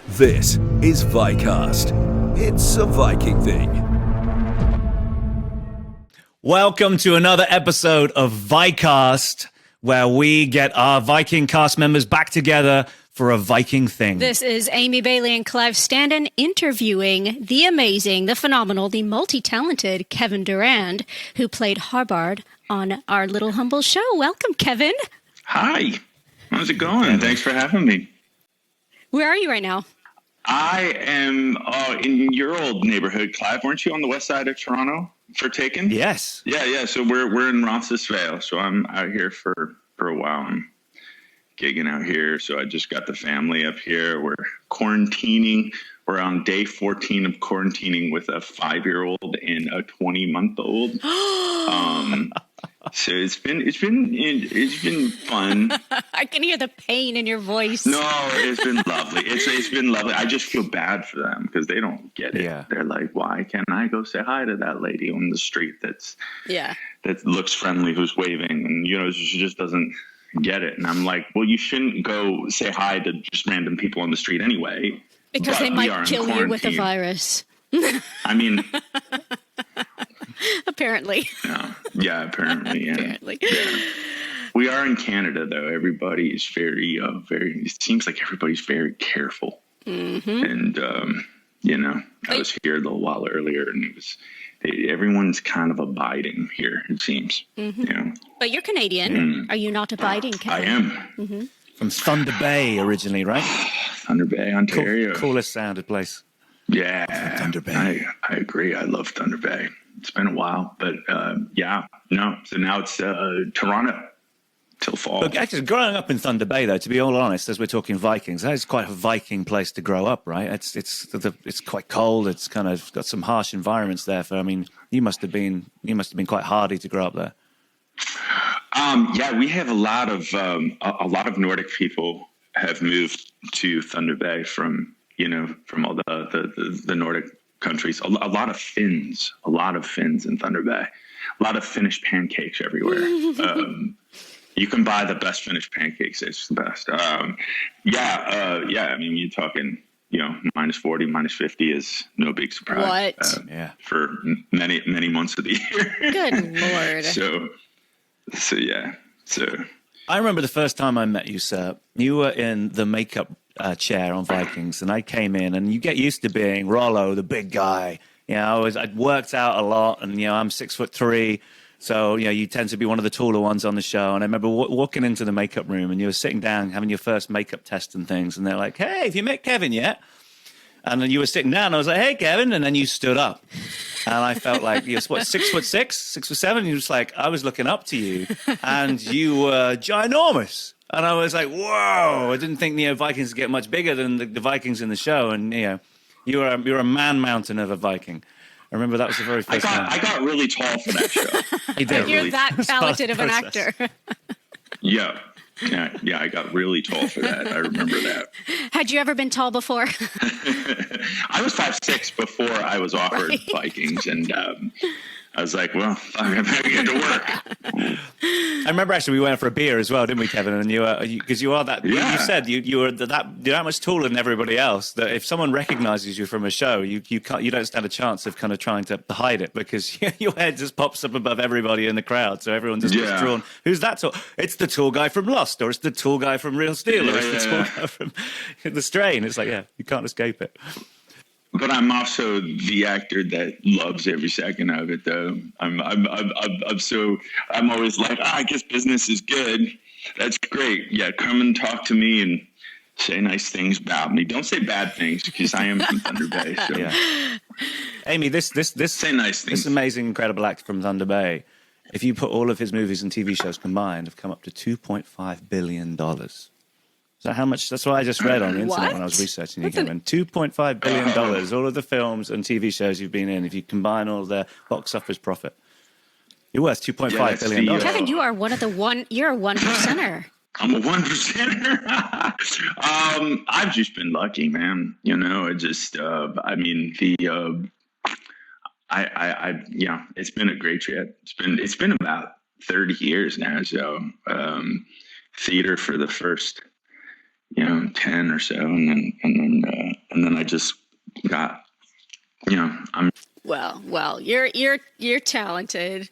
This is Vikcast. It's a Viking thing. Welcome to another episode of Vikcast, where we get our Viking cast members back together for a Viking thing. This is Amy Bailey and Clive Standen interviewing the amazing, the phenomenal, the multi-talented Kevin Durand, who played Harbard on our little humble show. Welcome, Kevin. Hi. How's it going? Thanks for having me. Where are you right now? I am in your old neighborhood, Clive. Weren't you on the west side of Toronto for Taken? Yes. Yeah. So we're in Roncesvalles. So I'm out here for a while. I'm gigging out here. So I just got the family up here. We're quarantining. We're on day 14 of quarantining with a 5-year-old and a 20-month-old. So it's been fun. I can hear the pain in your voice. No, it's been lovely. It's been lovely. I just feel bad for them because they don't get it. Yeah. They're like, why can't I go say hi to that lady on the street that looks friendly, who's waving, and she just doesn't get it. And I'm like, well, you shouldn't go say hi to just random people on the street anyway, because they might kill you with a virus. I mean. Apparently. Yeah, apparently. Yeah. Apparently. Yeah. We are in Canada, though. Everybody is very, it seems like everybody's very careful. Mm-hmm. And, I was here a little while earlier, and everyone's kind of abiding here, it seems. Mm-hmm. But you're Canadian. Are you not abiding, Kevin? I am. Mm-hmm. From Thunder Bay originally, right? Thunder Bay, Ontario. Coolest sounded place. Yeah. Thunder Bay. I agree. I love Thunder Bay. It's been a while, but So now it's Toronto till fall. Look, actually, growing up in Thunder Bay, though, to be all honest, as we're talking Vikings, that is quite a Viking place to grow up, right? It's quite cold. It's kind of got some harsh environments there. You must have been quite hardy to grow up there. We have a lot of Nordic people have moved to Thunder Bay from all the Nordic countries. A lot of Finns in Thunder Bay. A lot of Finnish pancakes everywhere. You can buy the best Finnish pancakes. It's the best. I mean, you're talking, minus 40, minus 50 is no big surprise. What? For many, many months of the year. Good Lord. So. I remember the first time I met you, sir. You were in the makeup chair on Vikings, and I came in, and you get used to being Rollo, the big guy. I'd worked out a lot, and I'm 6'3", so you tend to be one of the taller ones on the show. And I remember walking into the makeup room, and you were sitting down having your first makeup test and things, and they're like, "Hey, have you met Kevin yet?" And then you were sitting down, and I was like, "Hey, Kevin," and then you stood up, and I felt like you're 6'6", 6'7", and you was like, I was looking up to you, and you were ginormous. And I was like, whoa, I didn't think Vikings get much bigger than the Vikings in the show. And, you're a man mountain of a Viking. I remember that was the very first time. I got really tall for that show. You did. You're that talented of an actor. Yeah, I got really tall for that. I remember that. Had you ever been tall before? I was 5'6" before I was offered Vikings, and I was like, well, I better get to work. I remember actually we went for a beer as well, didn't we, Kevin? And because you are that. Yeah. You said you were that much taller than everybody else. That if someone recognizes you from a show, you don't stand a chance of kind of trying to hide it, because your head just pops up above everybody in the crowd, so everyone just gets drawn. Who's that tall? It's the tall guy from Lost, or it's the tall guy from Real Steel, or it's the tall guy from The Strain. It's like, you can't escape it. But I'm also the actor that loves every second of it, though. I'm always like, I guess business is good. That's great. Yeah, come and talk to me and say nice things about me. Don't say bad things, because I am from Thunder Bay. So. Yeah. Amy, this say nice things. This amazing, incredible actor from Thunder Bay, if you put all of his movies and TV shows combined, have come up to $2.5 billion. Is that how much? That's what I just read on the internet when I was researching you, Kevin. $2.5 billion, all of the films and TV shows you've been in, if you combine all of their box office profit. You're worth $2.5 billion. Kevin, you are you're a 1%er. I'm a 1%er. I've just been lucky, man. It's been a great trip. It's been about 30 years now. So, theater for the first 10 or so, and then and then I just got, I'm Well, you're talented.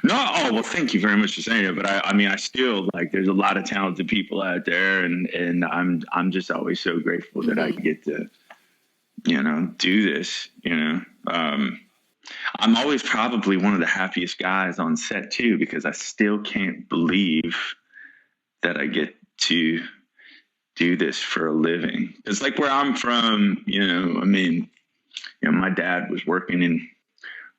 no, oh well, thank you very much for saying it. But I mean, I still like. There's a lot of talented people out there, and I'm just always so grateful that I get to, do this. I'm always probably one of the happiest guys on set too, because I still can't believe that I get to do this for a living. It's like where I'm from, my dad was working in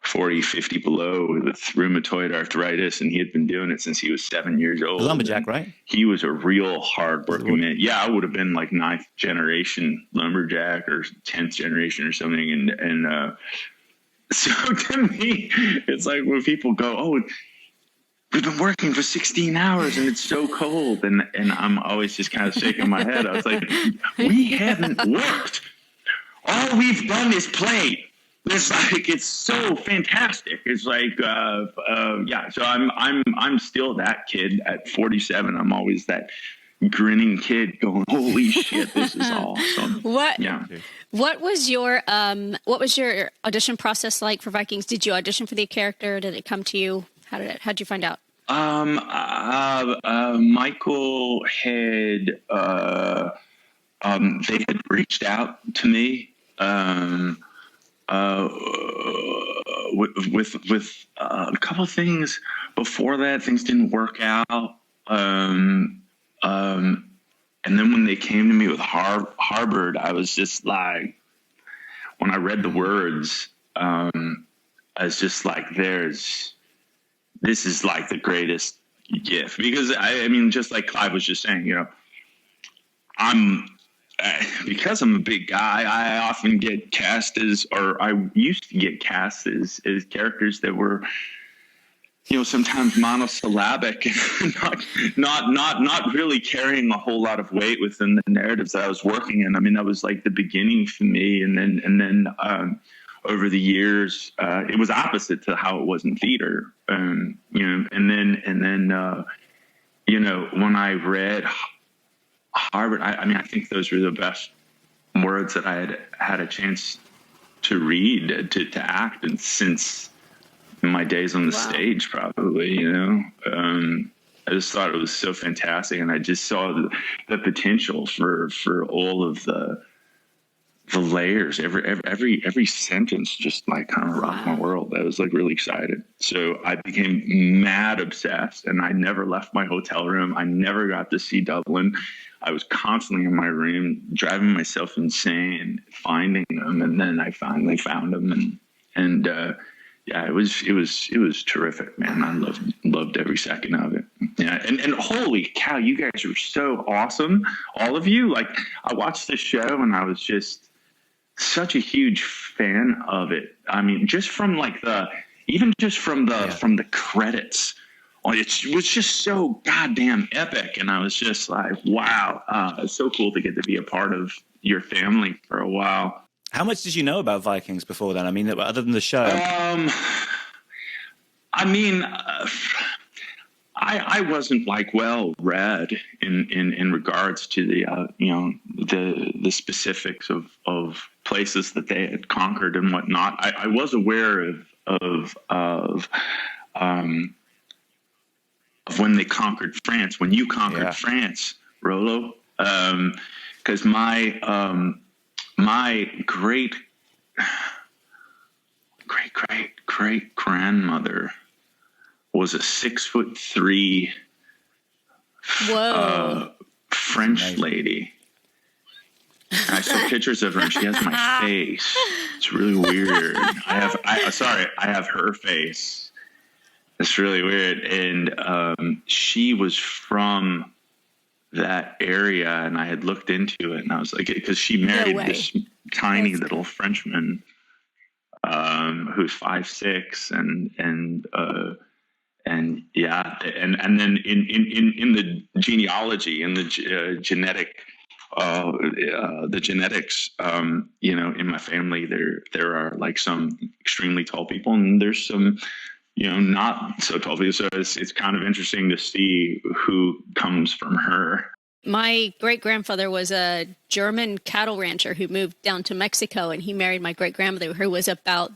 40, 50 below with rheumatoid arthritis, and he had been doing it since he was 7 years old. Lumberjack, right? He was a real hard-working man. Yeah, I would have been like 9th generation lumberjack or 10th generation or something. And so to me, it's like when people go, "Oh, we've been working for 16 hours and it's so cold," and I'm always just kind of shaking my head. I was like, "We haven't worked. All we've done is played." It's so fantastic. It's like, yeah. So I'm still that kid at 47. I'm always that grinning kid going, "Holy shit, this is awesome." What was your audition process like for Vikings? Did you audition for the character? Did it come to you? How'd you find out? Michael had they had reached out to me. With a couple of things before that, things didn't work out. And then when they came to me with Harbard, I was just like, when I read the words, I was just like, this is like the greatest gift. Because I mean, just like Clive was just saying, because I'm a big guy, I often get cast or I used to get cast as characters that were, sometimes monosyllabic and not really carrying a whole lot of weight within the narratives that I was working in. I mean, that was like the beginning for me, and then over the years, it was opposite to how it was in theater. And then when I read Harbard, I think those were the best words that I had a chance to read, to act, and since my days on the stage, probably, I just thought it was so fantastic, and I just saw the potential for all of the layers, every sentence just like kind of rocked my world. I was like really excited. So I became mad obsessed, and I never left my hotel room. I never got to see Dublin. I was constantly in my room, driving myself insane, finding them. And then I finally found them. And yeah, it was terrific, man. I loved every second of it. Yeah. And holy cow, you guys are so awesome. All of you. Like, I watched the show and I was just such a huge fan of it. I mean, just from like from the credits, it was just so goddamn epic. And I was just like, wow, it's so cool to get to be a part of your family for a while. How much did you know about Vikings before then? I mean, other than the show? I wasn't like well read in regards to the specifics of places that they had conquered and whatnot. I was aware of when they conquered France, when you conquered France, Rolo, because my great grandmother was a 6'3" French lady. And I saw pictures of her, and she has my face. It's really weird. I have her face. It's really weird. And she was from that area, and I had looked into it, and I was like, because she married this tiny little Frenchman who's 5'6", and yeah, and then in the genealogy, in the genetic, the genetics, in my family, there are like some extremely tall people, and there's some, not so tall people. So it's kind of interesting to see who comes from her. My great-grandfather was a German cattle rancher who moved down to Mexico, and he married my great-grandmother, who was about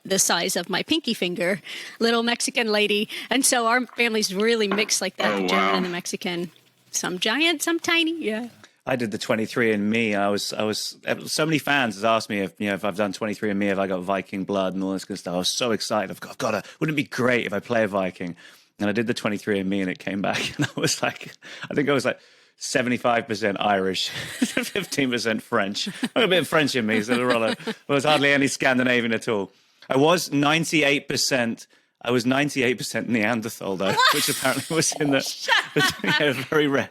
the size of my pinky finger, little Mexican lady. And so our family's really mixed like that, the German and the Mexican. Some giant, some tiny, yeah. I did the 23andMe. I was so many fans has asked me if I've done 23andMe, if I got Viking blood and all this kind of stuff. I was so excited. I've got to, wouldn't it be great if I play a Viking? And I did the 23andMe and it came back. And I was like 75% Irish, 15% French. I got a bit of French in me, so there was hardly any Scandinavian at all. I was 98% Neanderthal though, which apparently was in the very rare.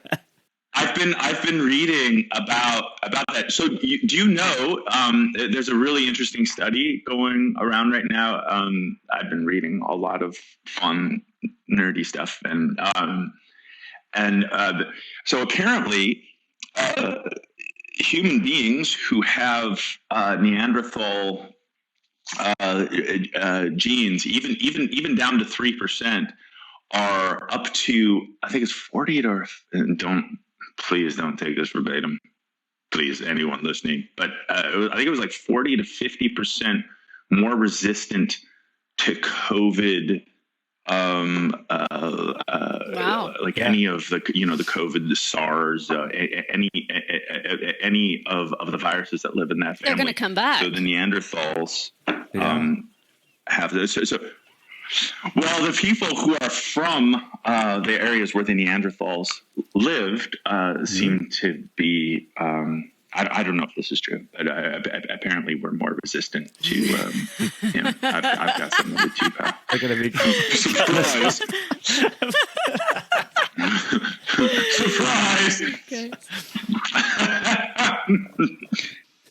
I've been reading about that. So do you know? There's a really interesting study going around right now. I've been reading a lot of fun, nerdy stuff, and so apparently, human beings who have Neanderthal genes, even down to 3%, are up to, I think it's 40 to, please don't take this verbatim, please, anyone listening, but I think it was like 40 to 50% more resistant to COVID, like any of the, the COVID, the SARS, any of the viruses that live in that family. They're going to come back. So the Neanderthals have this. So, well, the people who are from the areas where the Neanderthals lived seem to be, I don't know if this is true, but apparently we're more resistant to, I've got something with you, pal. They're going to be surprise. Surprise. Okay.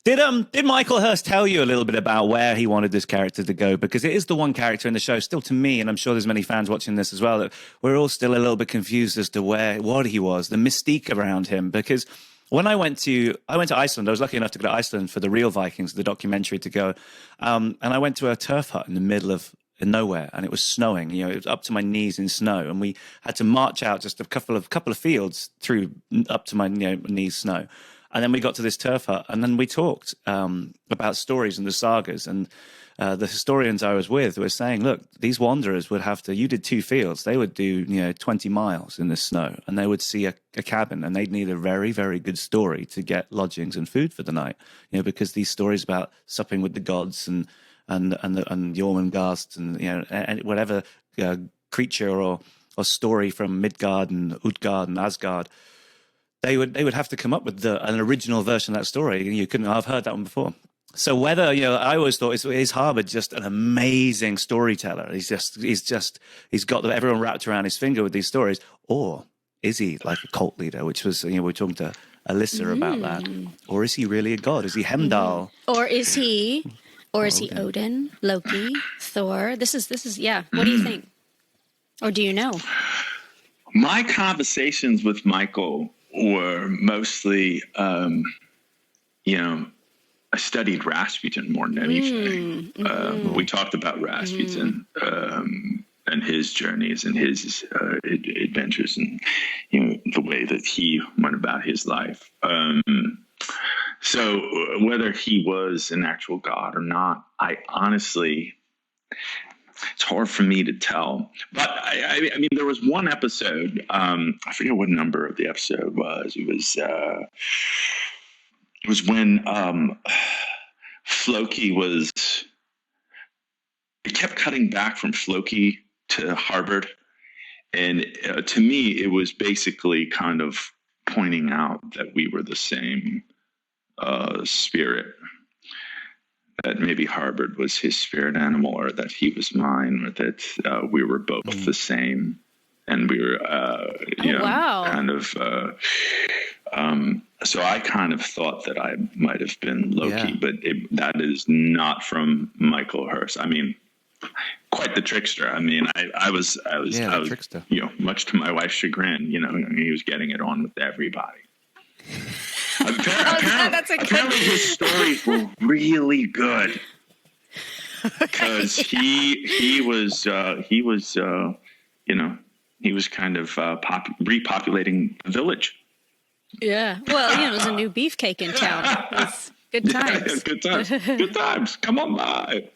Did Michael Hurst tell you a little bit about where he wanted this character to go? Because it is the one character in the show, still to me, and I'm sure there's many fans watching this as well, that we're all still a little bit confused as to what he was, the mystique around him. Because when I went to Iceland, I was lucky enough to go to Iceland for the Real Vikings, the documentary to go, and I went to a turf hut in the middle of nowhere, and it was snowing. It was up to my knees in snow, and we had to march out just a couple of fields through up to my knees snow. And then we got to this turf hut, and then we talked about stories and the sagas. And the historians I was with were saying, look, these wanderers would have to, you did 2 fields, they would do 20 miles in the snow, and they would see a cabin, and they'd need a very, very good story to get lodgings and food for the night. Because these stories about supping with the gods and Jormungand and whatever creature or story from Midgard and Utgard and Asgard, they would have to come up with an original version of that story. You couldn't. I've heard that one before. So whether I always thought is Harbard just an amazing storyteller? He's got everyone wrapped around his finger with these stories, or is he like a cult leader? Which was we were talking to Alyssa about that, or is he really a god? Is he Heimdall? Or is he Odin, Loki, Thor? This is What do you think? Or do you know? My conversations with Michael were mostly, I studied Rasputin more than anything. We talked about Rasputin and his journeys and his adventures and, the way that he went about his life. So whether he was an actual god or not, I honestly... it's hard for me to tell, but I mean, there was one episode. I forget what number of the episode was. It was when Floki was. It kept cutting back from Floki to Harbard, and to me, it was basically kind of pointing out that we were the same spirit. That maybe Harbard was his spirit animal, or that he was mine, or that we were both the same, and we were, kind of. So I kind of thought that I might have been Loki, but that is not from Michael Hurst. I mean, quite the trickster. I mean, I was trickster. Much to my wife's chagrin, he was getting it on with everybody. Apparently his stories were really good because he was kind of repopulating the village. Yeah. Well, it was a new beefcake in town. It was good times. Yeah, good times. Good times. Come on by.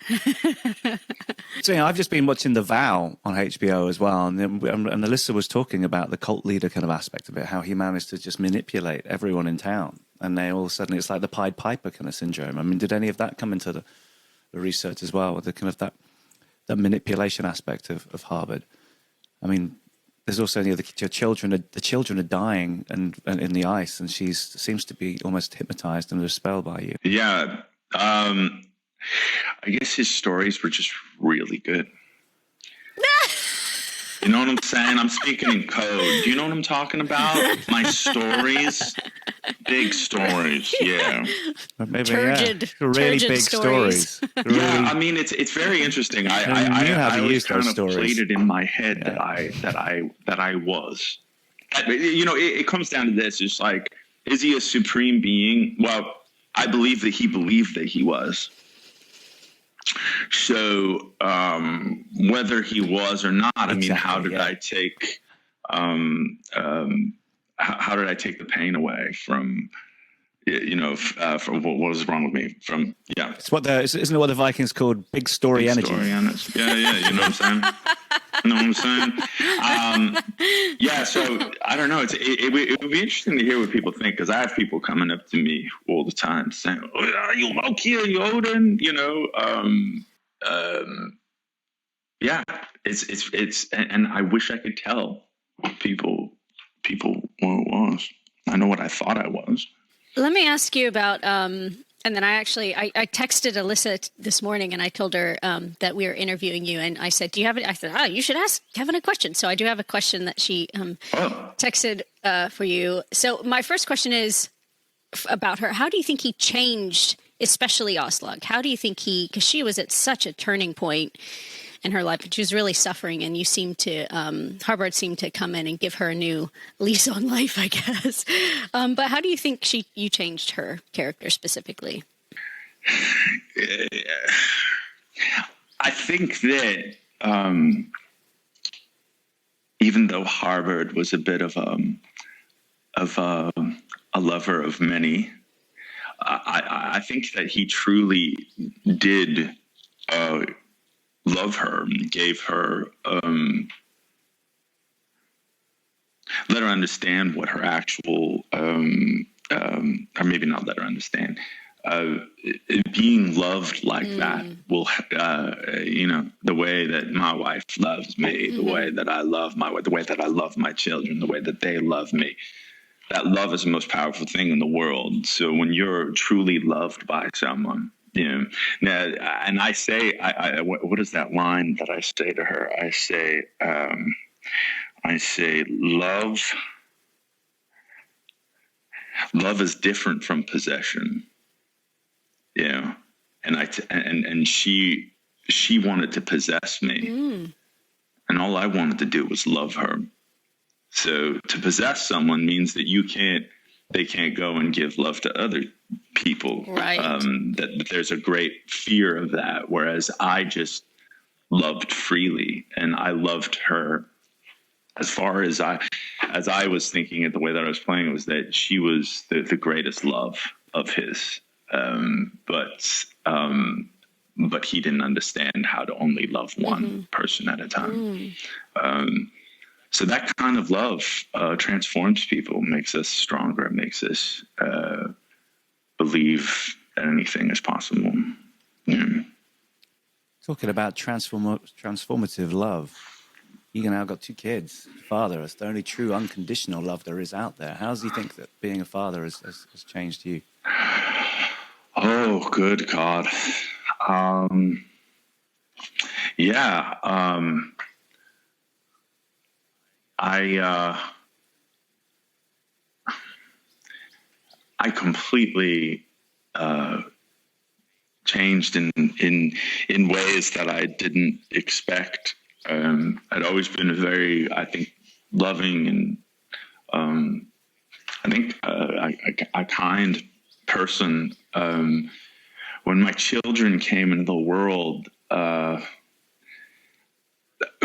So, I've just been watching The Vow on HBO as well, and Alyssa was talking about the cult leader kind of aspect of it, how he managed to just manipulate everyone in town, and they all of a sudden, it's like the Pied Piper kind of syndrome. I mean, did any of that come into the research as well, with the kind of that manipulation aspect of Harbard? I mean, there's also the children are dying and in the ice, and she seems to be almost hypnotized under a spell by you. Yeah. I guess his stories were just really good. You know what I'm saying? I'm speaking in code. Do you know what I'm talking about? My stories, big stories. Yeah. Maybe, Turgid, really turgid big stories. Really, Yeah, I mean it's very interesting. I always kind of played it in my head that I was. It comes down to this: it's like, is he a supreme being? Well, I believe that he believed that he was. So whether he was or not, I mean, how did I take how did I take the pain away from from what was wrong with me? From it's isn't it what the Vikings called big story big energy? Story energy. Yeah, you know what I'm saying? You know what I'm saying? So I don't know. It would be interesting to hear what people think, because I have people coming up to me all the time saying, "Oh, are you Loki? Are you Odin?" It's and I wish I could tell people what it was. I know what I thought I was. Let me ask you about, and then I texted Alyssa this morning, and I told her that we were interviewing you, and I said, I said, you should ask Kevin a question. So I do have a question that she texted for you. So my first question is about her. How do you think he changed, especially Oslog? How do you think because she was at such a turning point in her life, and she was really suffering, and you Harbard seemed to come in and give her a new lease on life, I guess. But how do you think you changed her character specifically? I think that even though Harbard was a bit of a lover of many, I think that he truly did love her, gave her, let her understand what her actual, or maybe not let her understand, being loved like that will, the way that my wife loves me, the way that I love the way that I love my children, the way that they love me. That love is the most powerful thing in the world. So when you're truly loved by someone, now, and I say, what is that line that I say to her? I say, love is different from possession. And and she wanted to possess me, and all I wanted to do was love her. So to possess someone means that they can't go and give love to other people. Right. That there's a great fear of that. Whereas I just loved freely, and I loved her as far as I was thinking it, the way that I was playing it was that she was the greatest love of his. But he didn't understand how to only love one person at a time. So that kind of love transforms people, makes us stronger, it makes us believe that anything is possible. Talking about transformative love, you now got 2 kids, father. It's the only true unconditional love there is out there. How does he think that being a father has changed you? Oh, good God. I completely changed in ways that I didn't expect. I'd always been a very, I think, loving and I think a kind person. When my children came into the world,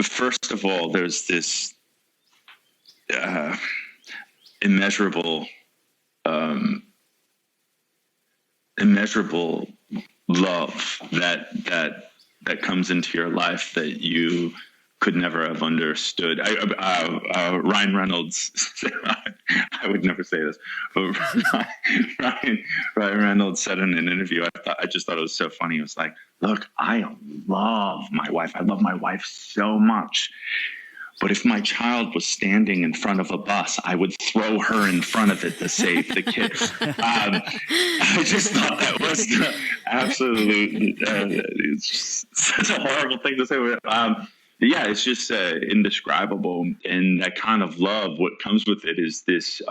first of all, there's this immeasurable immeasurable love that comes into your life that you could never have understood. Ryan Reynolds, I would never say this, but Ryan Reynolds said in an interview, I just thought it was so funny. He was like, look, I love my wife. I love my wife so much. But if my child was standing in front of a bus, I would throw her in front of it to save the kid. I just thought that was the absolute, it's such a horrible thing to say. Yeah, it's just indescribable. And that kind of love, what comes with it is this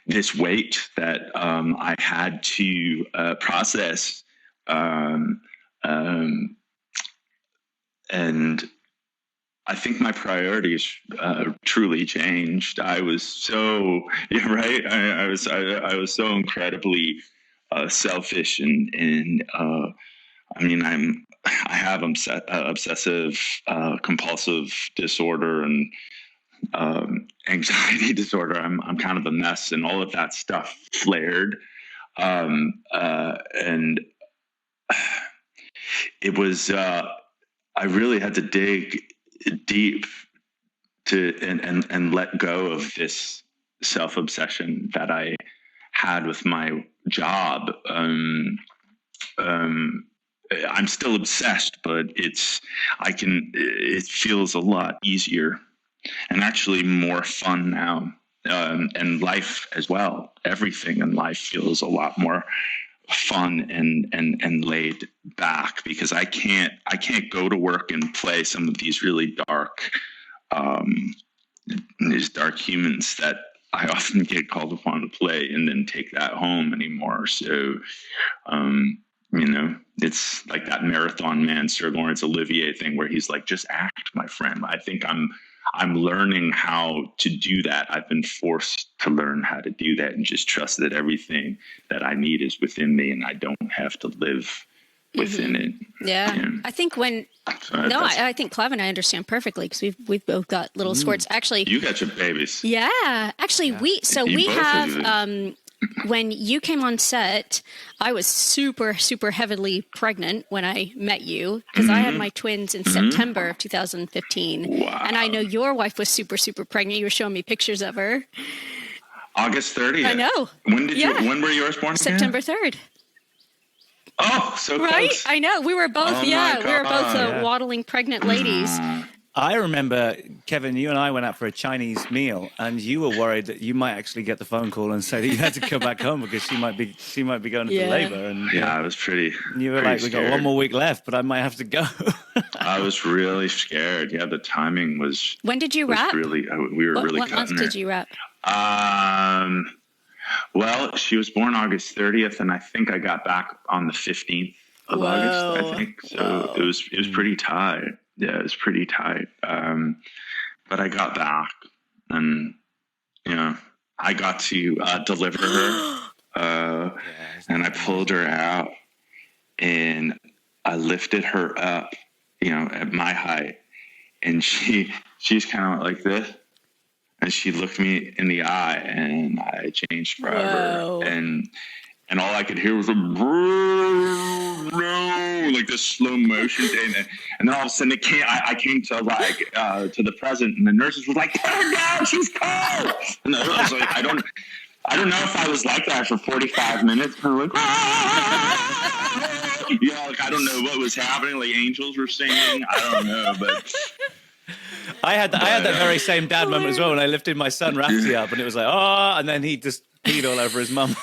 this weight that I had to process. And I think my priorities truly changed. I was so right. I was so incredibly selfish, and I mean, I have obsessive compulsive disorder and anxiety disorder. I'm kind of a mess, and all of that stuff flared, and it was. I really had to dig deep to and let go of this self-obsession that I had with my job. I'm still obsessed, but it feels a lot easier and actually more fun now. And life as well. Everything in life feels a lot more fun and laid back, because I can't go to work and play some of these really dark humans that I often get called upon to play, and then take that home anymore. So it's like that Marathon Man, Sir Laurence Olivier thing, where he's like, just act, my friend. I think I'm learning how to do that. I've been forced to learn how to do that, and just trust that everything that I need is within me, and I don't have to live within it. Yeah. I think I think Clive and I understand perfectly, because we've both got little squirts. Actually, you got your babies. Yeah. Actually, we have. When you came on set, I was super, super heavily pregnant when I met you, because I had my twins in September of 2015. Wow. And I know your wife was super, super pregnant. You were showing me pictures of her. August 30th. I know. When were yours born again? September 3rd. Oh, so right? close. I know. We were both, we were both waddling pregnant ladies. I remember, Kevin, you and I went out for a Chinese meal, and you were worried that you might actually get the phone call and say that you had to come back home because she might be going into labor. And I was pretty. You were like, we got one more week left, but I might have to go. I was really scared. Yeah, the timing was. When did you wrap? Really, we were really. What month did you wrap? Well, she was born August 30th, and I think I got back on the 15th of August. I think so. It was pretty tight. Yeah, it was pretty tight. But I got back, and I got to deliver her, and I pulled her out, and I lifted her up, at my height, and she's kind of like this, and she looked me in the eye, and I changed forever. Whoa. And all I could hear was like this slow motion, and then all of a sudden I came to to the present, and the nurses were like, "Put her down, she's cold." And I was like, I don't know if I was like that for 45 minutes. Kind of like, I don't know what was happening. Like angels were singing. I don't know, but. I had that very same dad moment as well when I lifted my son Rafty up, and it was like, oh, and then he just peed all over his mum.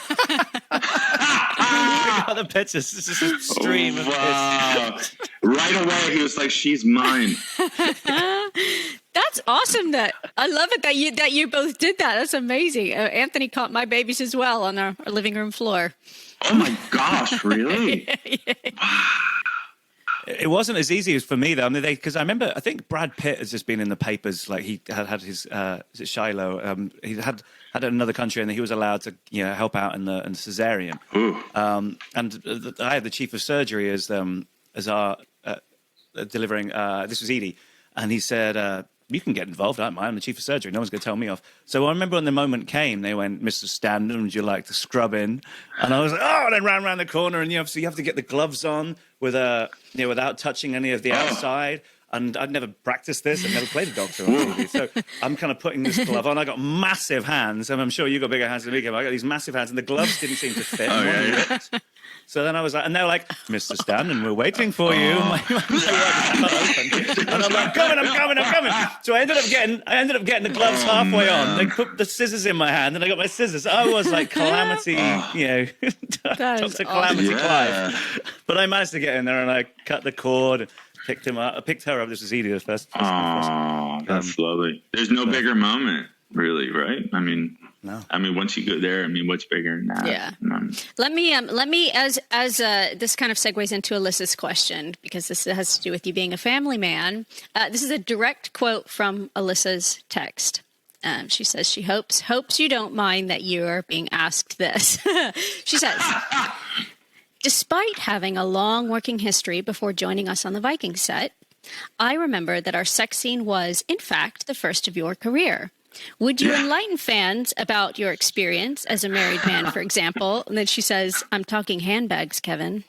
The pictures, it's just a stream of piss. Right away, he was like, "She's mine." That's awesome. I love it that you both did that. That's amazing. Anthony caught my babies as well on our living room floor. Oh my gosh! Really? It wasn't as easy as for me though. I mean, because I think Brad Pitt has just been in the papers. Like he had his is it Shiloh? He had another country, and he was allowed to help out in the cesarean. And I had the chief of surgery as our delivering. This was Edie, and he said, you can get involved. I don't mind. I'm the chief of surgery. No one's going to tell me off. So I remember when the moment came, they went, Mr. Standen, would you like to scrub in? And I was like, oh, and then ran around the corner. And so you have to get the gloves on without touching any of the outside. And I'd never practiced this. I'd never played a doctor on TV. So I'm kind of putting this glove on. I got massive hands. And I'm sure you got bigger hands than me. I got these massive hands. And the gloves didn't seem to fit. So then I was like, and they're like, Mr. Standen, we're waiting for you. My and I'm like, I'm coming. So I ended up getting the gloves halfway on. They put the scissors in my hand, and I got my scissors. I was like Calamity, Dr. Calamity Clive. But I managed to get in there, and I cut the cord, picked him up. I picked her up. This was Edie, the first. Oh, that's lovely. There's no bigger moment, really, right? I mean. No. I mean, once you go there, I mean, what's bigger than that? Yeah. Let me, as this kind of segues into Alyssa's question, because this has to do with you being a family man. This is a direct quote from Alyssa's text. She says she hopes you don't mind that you're being asked this. She says, despite having a long working history before joining us on the Viking set, I remember that our sex scene was, in fact, the first of your career. Would you enlighten fans about your experience as a married man, for example? And then she says, I'm talking handbags, Kevin.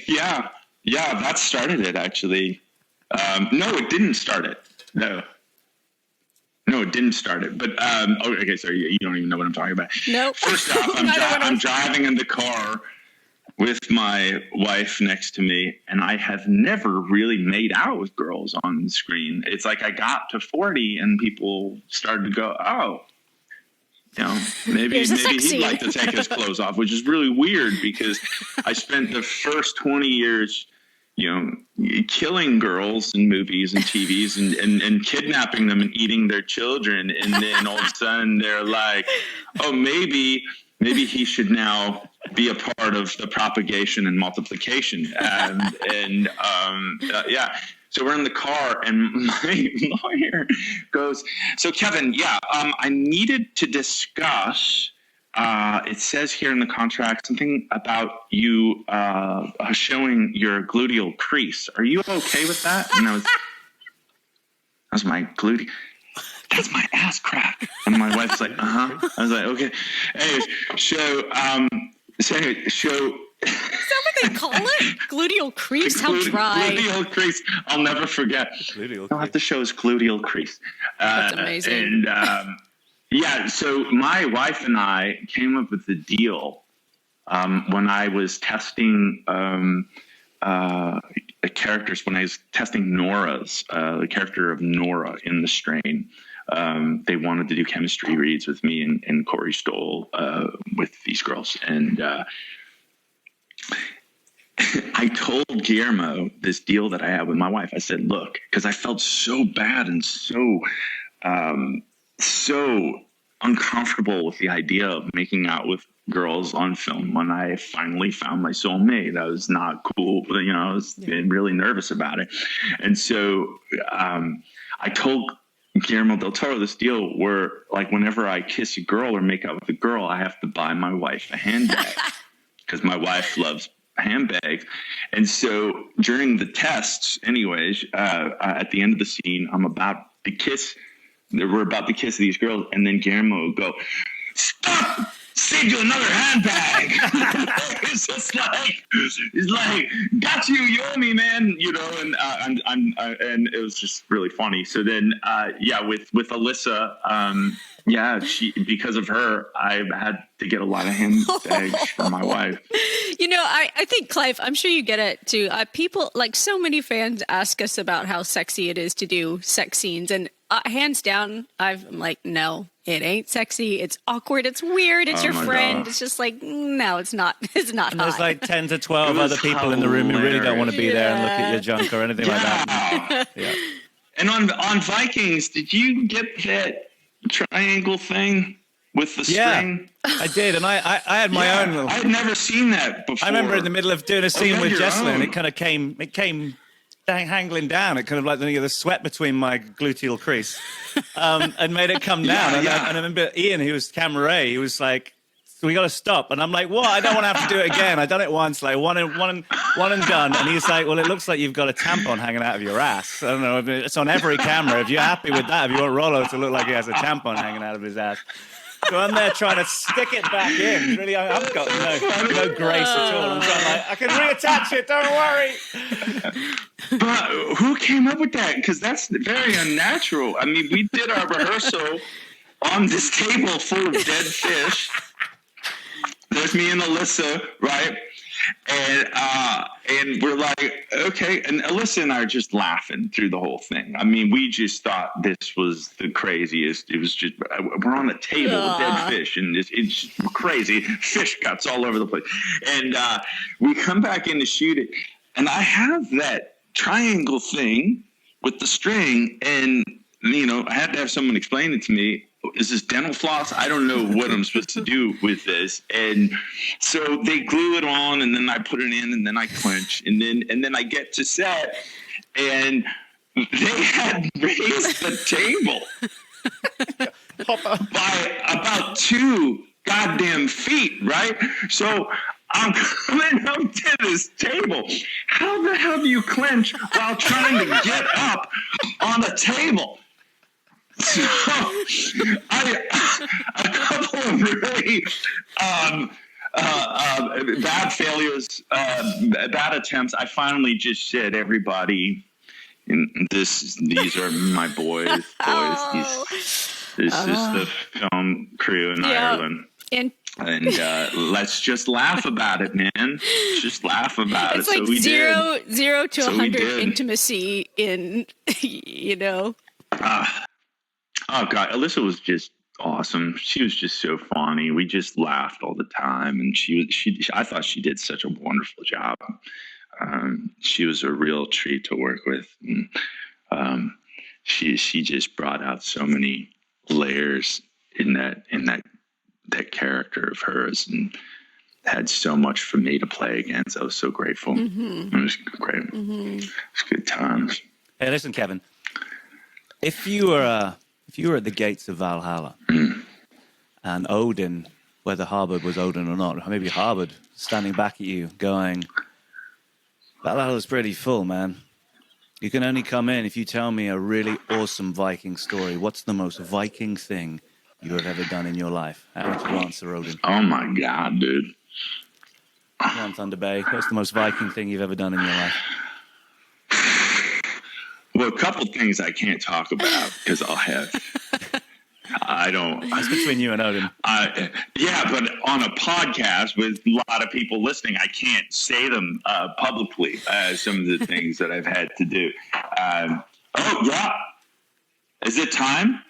Yeah, that started it, actually. No, it didn't start it. No, it didn't start it. But, okay, sorry, you don't even know what I'm talking about. Nope. First off, I'm driving in the car with my wife next to me, and I have never really made out with girls on the screen. It's like I got to 40 and people started to go, oh, maybe he'd like to take his clothes off, which is really weird because I spent the first 20 years, killing girls in movies and TVs and kidnapping them and eating their children. And then all of a sudden they're like, oh, maybe he should now be a part of the propagation and multiplication. So we're in the car and my lawyer goes, so Kevin, I needed to discuss, it says here in the contract, something about you showing your gluteal crease. Are you okay with that? And that was my gluteal. That's my ass crack. And my wife's like, I was like, okay. Anyway, Is that what they call it? Gluteal crease? How dry. Gluteal crease. I'll never forget. I'll have to show his gluteal crease. That's amazing. And so my wife and I came up with the deal when I was testing characters, when I was testing Nora's, the character of Nora in The Strain. They wanted to do chemistry reads with me and Corey Stoll with these girls. And I told Guillermo this deal that I had with my wife. I said, look, because I felt so bad and so uncomfortable with the idea of making out with girls on film. When I finally found my soulmate, I was not cool. I was really nervous about it. And so I told Guillermo del Toro this deal where, like, whenever I kiss a girl or make out with a girl, I have to buy my wife a handbag because my wife loves handbags. And so during the tests, anyways, at the end of the scene, we're about to kiss these girls, and then Guillermo will go, stop! Save you another handbag. It's just like, got you owe me, man. And it was just really funny. So then, with Alyssa, she, because of her, I've had to get a lot of handbags for my wife. I think, Clive, I'm sure you get it too. People, like, so many fans ask us about how sexy it is to do sex scenes, and hands down, I'm like, no, it ain't sexy. It's awkward. It's weird. It's your friend. God. It's just like, no, it's not. It's not. And there's like 10 to 12 other people in the room who really don't want to be there and look at your junk or anything like that. Yeah. And on Vikings, did you get that triangle thing with the string? I did, and I had my own. I had never seen that before. I remember in the middle of doing a scene with Jessalyn, it kind of came hangling down. It kind of like the sweat between my gluteal crease, and made it come down. And I remember Ian, who was camera A, he was like So we got to stop. And I'm like, what? I don't want to have to do it again. I done it once, like one and done. And he's like, well, it looks like you've got a tampon hanging out of your ass. I don't know. It's on every camera. If you're happy with that, if you want Rollo to look like he has a tampon hanging out of his ass. So I'm there trying to stick it back in. Really, I've got no grace at all. I'm trying like, I can reattach it. Don't worry. But who came up with that? Because that's very unnatural. I mean, we did our rehearsal on this table full of dead fish. There's me and Alyssa, right? And we're like, okay. And Alyssa and I are just laughing through the whole thing. I mean, we just thought this was the craziest. It was just, we're on a table with dead fish, and it's just crazy. Fish guts all over the place. And we come back in to shoot it, and I have that triangle thing with the string, and, you know, I had to have someone explain it to me. Is this dental floss? I don't know what I'm supposed to do with this. And so they glue it on, and then I put it in, and then I clench, and then I get to set, and they had raised the table by about 2 goddamn feet, right? So I'm coming up to this table. How the hell do you clench while trying to get up on the table? So a couple of really bad failures, bad attempts. I finally just said, everybody, these are my boys. This is the film crew in Ireland. And let's just laugh about it, man. Just laugh about it. It's like zero to 100 intimacy in, you know. Oh God, Alyssa was just awesome. She was just so funny. We just laughed all the time, and I thought she did such a wonderful job. She was a real treat to work with. And, she just brought out so many layers in that character of hers, and had so much for me to play against. I was so grateful. Mm-hmm. It was great. Mm-hmm. It was good times. Hey, listen, Kevin. If you were at the gates of Valhalla, and Odin, whether Harbard was Odin or not, maybe Harbard standing back at you going, Valhalla's pretty full, man. You can only come in if you tell me a really awesome Viking story. What's the most Viking thing you have ever done in your life? How would you answer, Odin? Oh my God, dude. Come on, Thunder Bay. What's the most Viking thing you've ever done in your life? Well, a couple things I can't talk about because I don't. That's between you and Odin. Yeah, but on a podcast with a lot of people listening, I can't say them publicly. Some of the things that I've had to do. Oh yeah, is it time?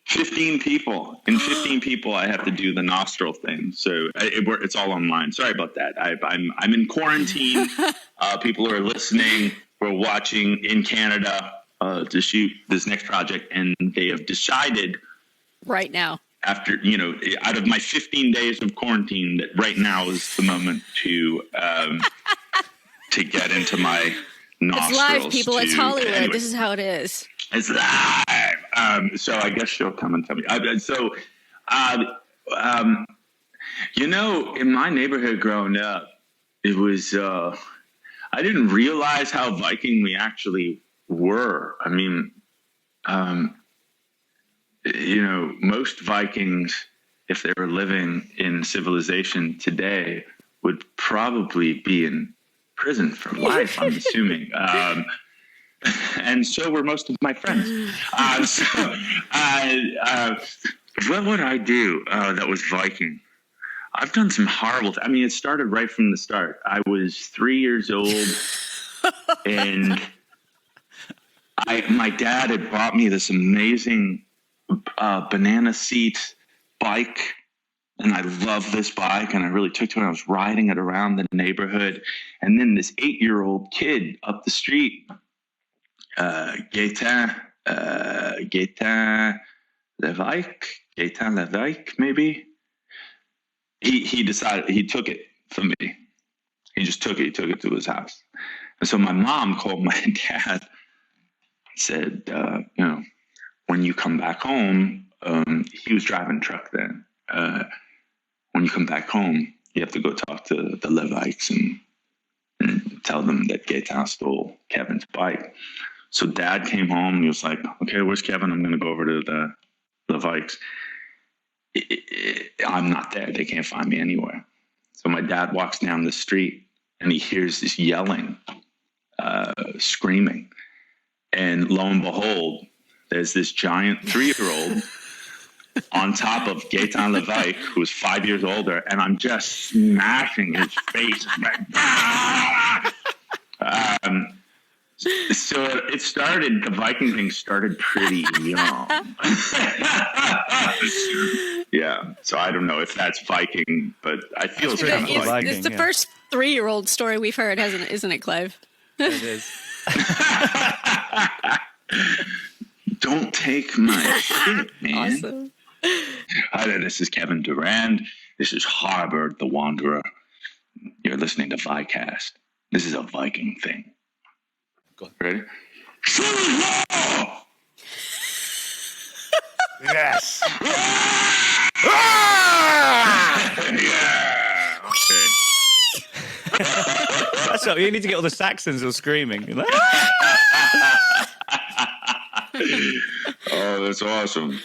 15 people. In 15 people, I have to do the nostril thing. So it's all online. Sorry about that. I'm in quarantine. People are listening. We're watching in Canada to shoot this next project, and they have decided right now, after, out of my 15 days of quarantine, that right now is the moment to get into my nostrils. It's live, people. It's Hollywood. Anyway, this is how it is. It's live. So I guess she'll come and tell me. In my neighborhood growing up, it was. I didn't realize how Viking we actually were. I mean, most Vikings, if they were living in civilization today, would probably be in prison for life, I'm assuming. And so were most of my friends. What would I do that was Viking? I've done some horrible. It started right from the start. I was 3 years old, and my dad had bought me this amazing banana seat bike, and I loved this bike, and I really took to it. I was riding it around the neighborhood, and then this 8-year-old kid up the street, Gaetan Levike, maybe. He decided, he took it from me. He just took it. He took it to his house. And so my mom called my dad and said, when you come back home, he was driving a truck then. when you come back home, you have to go talk to the Levites and tell them that Gaetan stole Kevin's bike. So Dad came home and he was like, okay, where's Kevin? I'm going to go over to the Levites. I'm not there. They can't find me anywhere. So my dad walks down the street and he hears this yelling, screaming. And lo and behold, there's this giant 3-year-old on top of Gaetan Levite, who was 5 years older, and I'm just smashing his face. So it started, the Viking thing started pretty young. Yeah, so I don't know if that's Viking, but I feel it's kind of Viking. It's the first 3-year-old story we've heard, isn't it, Clive? It is. Don't take my shit, man. Awesome. Hi there, this is Kevin Durand. This is Harbard the Wanderer. You're listening to Vikcast. This is a Viking thing. Go on. Ready? Yes. Yeah. Okay. That's what you need to get all the Saxons all screaming. Oh, that's awesome.